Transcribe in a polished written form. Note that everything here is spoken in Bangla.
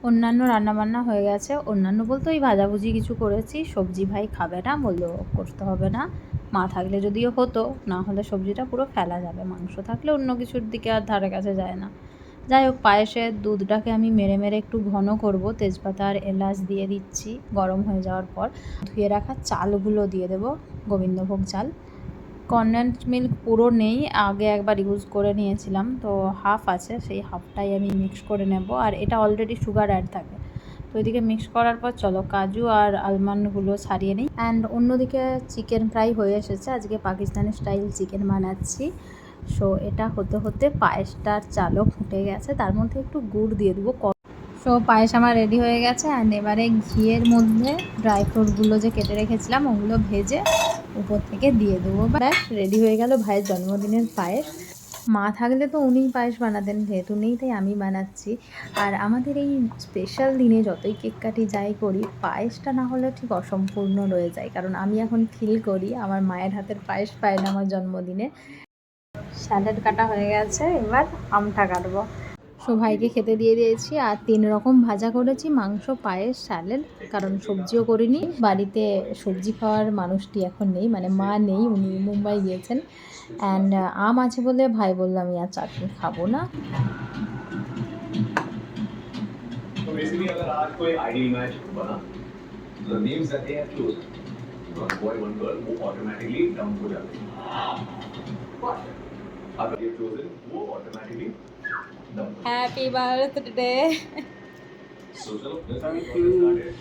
অন্যান্য রান্নাবান্না হয়ে গেছে, অন্যান্য বলতে ওই ভাজাভুজি কিছু করেছি। সবজি ভাই খাবে না, বললো করতে হবে না, মা থাকলে যদিও হতো, না হলে সবজিটা পুরো ফেলা যাবে, মাংস থাকলে অন্য কিছুর দিকে আর ধারে কাছে যায় না। যাই হোক, পায়েসের দুধটাকে আমি মেরে মেরে একটু ঘন করব, তেজপাতা আর এলাচ দিয়ে দিচ্ছি। গরম হয়ে যাওয়ার পর ধুয়ে রাখা চালগুলো দিয়ে দেবো, গোবিন্দভোগ চাল। কনডেন্সড মিল্ক পুরো নেই, আগে একবার ইউজ করে নিয়েছিলাম, তো হাফ আছে, সেই হাফটাই আমি মিক্স করে নেব। আর এটা অলরেডি সুগার অ্যাড থাকে, তো এদিকে মিক্স করার পর চলো কাজু আর আলমন্ডগুলো ছাড়িয়ে নিই। অ্যান্ড অন্যদিকে চিকেন ফ্রাই হয়ে এসেছে, আজকে পাকিস্তানি স্টাইল চিকেন বানাচ্ছি। সো এটা হতে হতে পায়েসটার চালও ফুটে গেছে, তার মধ্যে একটু গুড় দিয়ে দেবো। সো পায়েস আমার রেডি হয়ে গেছে। অ্যান্ড এবারে ঘিয়ের মধ্যে ড্রাই ফ্রুটগুলো যে কেটে রেখেছিলাম ওগুলো ভেজে উপর থেকে দিয়ে দেবো। ব্যাস রেডি হয়ে গেল ভাইয়ের জন্মদিনের পায়েস। মা থাকলে তো উনিই পায়েস বানাতেন, যেহেতু নেই তাই আমি বানাচ্ছি। আর আমাদের এই স্পেশাল দিনে যতই কেক কাটি যাই করি, পায়েসটা না হলে ঠিক অসম্পূর্ণ রয়ে যায়, কারণ আমি এখন ফিল করি আমার মায়ের হাতের পায়েস পায় না আমার জন্মদিনে। স্যালাড কাটা হয়ে গেছে, এবার আমটা কাটবো। সো ভাইকে খেতে দিয়ে দিয়েছি। আর 3 রকম ভাজা করেছি, মাংস, পায়েস, স্যালাড, কারণ সবজিও করিনি। বাড়িতে সবজি খাওয়ার মানুষটি এখন নেই, মানে মা নেই, উনি মুম্বাই গিয়েছেন। অ্যান্ড আম আছে বলে ভাই বললো আমি আর চাটনি খাবো না। तो बेसिकली अगर आज कोई आइडियल मैच बना, the names that they have chosen, one boy one girl, वो automatically dump हो जाते हैं. But अगर ये chosen, वो automatically dump. Happy birthday. So चलो let's get started.